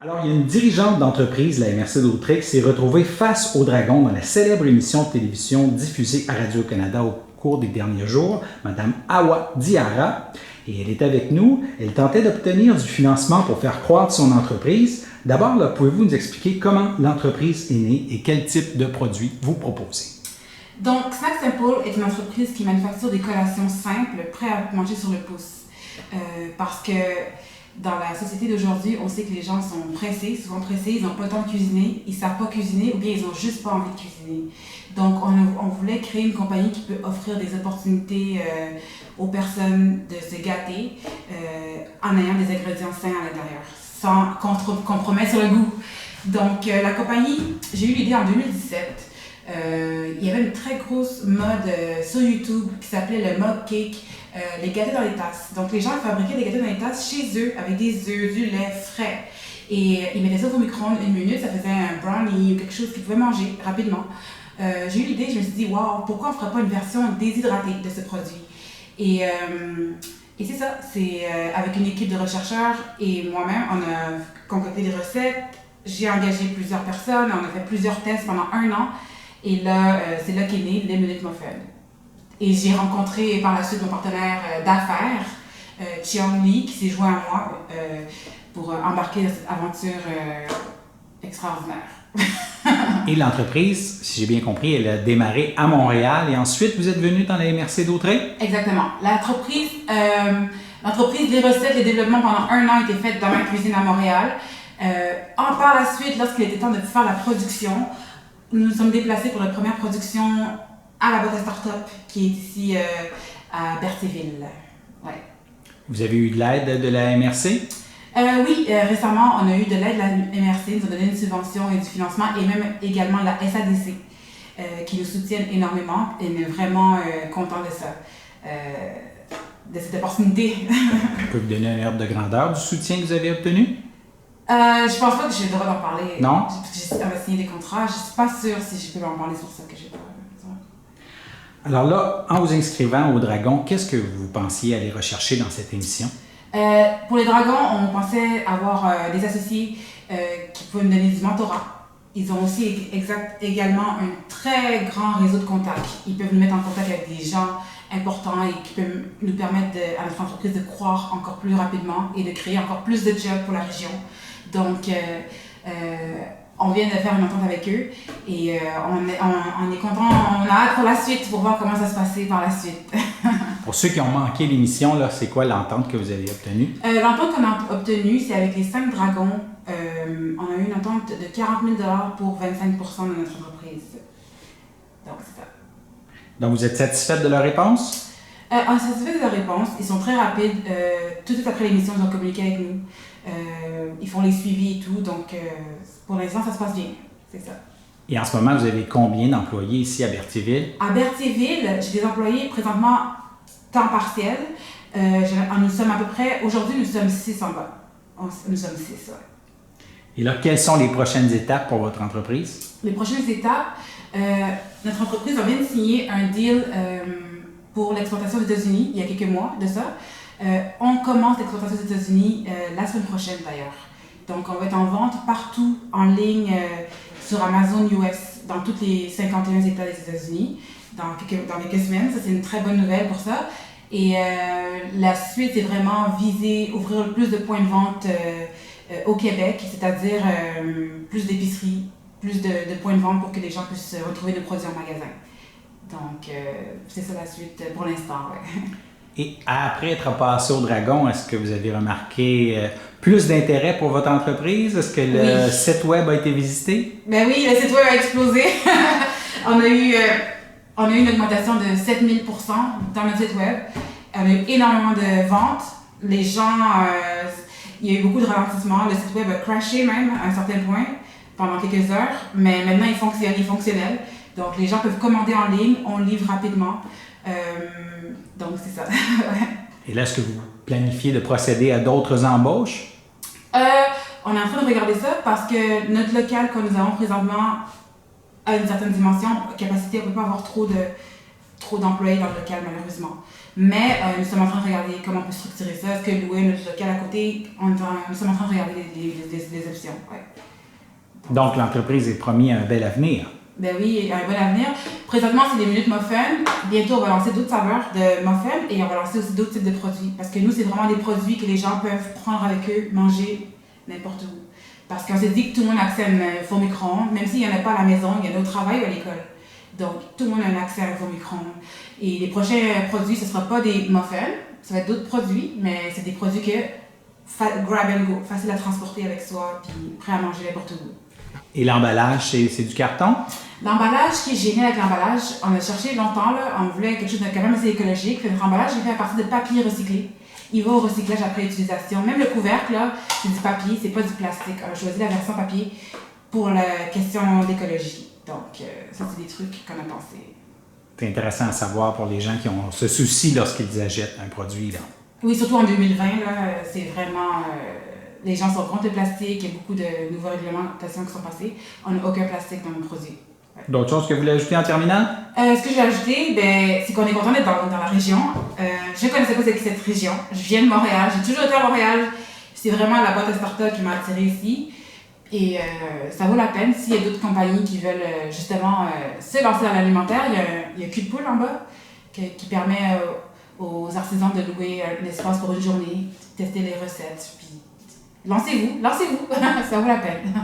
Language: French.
Alors, il y a une dirigeante d'entreprise, la MRC d'Autrey, qui s'est retrouvée face au dragon dans la célèbre émission de télévision diffusée à Radio-Canada au cours des derniers jours, Madame Awa Diarra. Et elle est avec nous. Elle tentait d'obtenir du financement pour faire croître son entreprise. D'abord, pouvez-vous nous expliquer comment l'entreprise est née et quel type de produits vous proposez? Donc, Snack Simple est une entreprise qui manufacture des collations simples, prêtes à manger sur le pouce. Parce que dans la société d'aujourd'hui, on sait que les gens sont pressés, souvent pressés, ils n'ont pas le temps de cuisiner, ils ne savent pas cuisiner ou bien ils n'ont juste pas envie de cuisiner. Donc, on voulait créer une compagnie qui peut offrir des opportunités aux personnes de se gâter en ayant des ingrédients sains à l'intérieur, sans compromettre sur le goût. Donc, la compagnie, j'ai eu l'idée en 2017. Il y avait une très grosse mode sur YouTube qui s'appelait le mug cake, les gâteaux dans les tasses. Donc les gens fabriquaient des gâteaux dans les tasses chez eux avec des œufs, du lait frais. Et ils mettaient ça au micro-ondes 1 minute, ça faisait un brownie ou quelque chose qu'ils pouvaient manger rapidement. J'ai eu l'idée, je me suis dit, waouh, pourquoi on ne ferait pas une version déshydratée de ce produit? Et c'est ça, c'est avec une équipe de chercheurs et moi-même, on a concocté des recettes. J'ai engagé plusieurs personnes, on a fait plusieurs tests pendant 1 an. Et là, c'est là qu'est né les Minute Muffin. Et j'ai rencontré par la suite mon partenaire d'affaires, Chiang Lee, qui s'est joint à moi pour embarquer dans cette aventure extraordinaire. Et l'entreprise, si j'ai bien compris, elle a démarré à Montréal et ensuite vous êtes venu dans la MRC d'Autrey? Exactement. L'entreprise, les recettes, le développement pendant 1 an a été fait dans ma cuisine à Montréal. Par la suite, lorsqu'il était temps de faire la production, nous nous sommes déplacés pour la première production à la boîte à start-up qui est ici à Berthéville. Ouais. Vous avez eu de l'aide de la MRC? Oui, récemment, on a eu de l'aide de la MRC, ils nous ont donné une subvention et du financement, et même également la SADC, qui nous soutiennent énormément, et on est vraiment contents de ça, de cette opportunité. Je peux vous donner un ordre de grandeur du soutien que vous avez obtenu? Je pense pas que j'ai le droit d'en parler. Non? J'ai signé des contrats, je suis pas sûre si je peux en parler sur ça que j'ai pas. Alors là, en vous inscrivant au Dragon, qu'est-ce que vous pensiez aller rechercher dans cette émission? Pour les Dragons, on pensait avoir des associés qui pouvaient nous donner du mentorat. Ils ont aussi également un très grand réseau de contacts. Ils peuvent nous mettre en contact avec des gens importants et qui peuvent nous permettre à notre entreprise de croître encore plus rapidement et de créer encore plus de jobs pour la région. Donc, on vient de faire une entente avec eux et on est content, on a hâte pour la suite pour voir comment ça se passait par la suite. Pour ceux qui ont manqué l'émission, là, c'est quoi l'entente que vous avez obtenue? L'entente qu'on a obtenue, c'est avec les 5 dragons. On a eu une entente de 40 000 $ pour 25% de notre entreprise. Donc, c'est ça. Donc, vous êtes satisfaite de leur réponse? On est satisfait de leur réponse. Ils sont très rapides. Tout de suite après l'émission, ils ont communiqué avec nous. Ils font les suivis et tout. Donc, pour l'instant, ça se passe bien. C'est ça. Et en ce moment, vous avez combien d'employés ici à Berthéville? À Berthéville, j'ai des employés présentement temps partiel. Nous sommes à peu près, aujourd'hui, nous sommes 6 en bas. Nous sommes 6, ouais. Et là, quelles sont les prochaines étapes pour votre entreprise? Les prochaines étapes, notre entreprise vient de signer un deal pour l'exportation aux États-Unis il y a quelques mois de ça. On commence l'exportation aux États-Unis la semaine prochaine d'ailleurs. Donc, on va être en vente partout en ligne sur Amazon US, dans tous les 51 États des États-Unis, dans quelques semaines. Ça, c'est une très bonne nouvelle pour ça. Et la suite, c'est vraiment viser, ouvrir plus de points de vente au Québec, c'est-à-dire plus d'épiceries, plus de points de vente pour que les gens puissent retrouver nos produits en magasin. Donc, c'est ça la suite pour l'instant, ouais. Et après être passé au Dragon, est-ce que vous avez remarqué plus d'intérêt pour votre entreprise? Est-ce que le site web a été visité? Ben oui, le site web a explosé. on a eu une augmentation de 7000% dans notre site web. On a eu énormément de ventes. Les gens, il y a eu beaucoup de ralentissements. Le site web a crashé même à un certain point pendant quelques heures. Mais maintenant, il est fonctionnel. Donc, les gens peuvent commander en ligne, on livre rapidement. Donc, c'est ça. Et là, est-ce que vous planifiez de procéder à d'autres embauches? On est en train de regarder ça parce que notre local que nous avons présentement a une certaine dimension, capacité, on ne peut pas avoir trop trop d'employés dans le local, malheureusement. Mais nous sommes en train de regarder comment on peut structurer ça. Est-ce que louer notre local à côté, nous sommes en train de regarder des options. Ouais. Donc, l'entreprise est promis un bel avenir. Ben oui, il y a un bon avenir. Présentement, c'est des minutes muffins. Bientôt, on va lancer d'autres saveurs de muffins et on va lancer aussi d'autres types de produits. Parce que nous, c'est vraiment des produits que les gens peuvent prendre avec eux, manger n'importe où. Parce qu'on s'est dit que tout le monde a accès à un four micro-ondes, même s'il n'y en a pas à la maison, il y en a au travail ou à l'école. Donc, tout le monde a un accès à un four micro-ondes. Et les prochains produits, ce ne sera pas des muffins, ça va être d'autres produits, mais c'est des produits que grab and go, facile à transporter avec soi, puis prêt à manger n'importe où. Et l'emballage, c'est du carton? L'emballage, ce qui est génial avec l'emballage, on a cherché longtemps, là, on voulait quelque chose de quand même assez écologique. Fait notre emballage est fait à partir de papier recyclé. Il va au recyclage après utilisation. Même le couvercle, là, c'est du papier, c'est pas du plastique. On a choisi la version papier pour la question d'écologie. Donc, ça, c'est des trucs qu'on a pensé. C'est intéressant à savoir pour les gens qui ont ce souci lorsqu'ils achètent un produit, là. Oui, surtout en 2020, là, c'est vraiment... les gens sont contre le plastique, il y a beaucoup de nouvelles réglementations qui sont passées. On n'a aucun plastique dans nos produits. Ouais. D'autres choses que vous voulez ajouter en terminant? Ce que j'ai ajouté, c'est qu'on est content d'être dans la région. Je ne connaissais pas cette région. Je viens de Montréal, j'ai toujours été à Montréal. C'est vraiment la boîte à start-up qui m'a attirée ici. Et ça vaut la peine s'il y a d'autres compagnies qui veulent justement se lancer dans l'alimentaire. Il y a Cul de Poule en bas qui permet aux artisans de louer un espace pour une journée, tester les recettes. Puis lancez-vous, ça vaut la peine.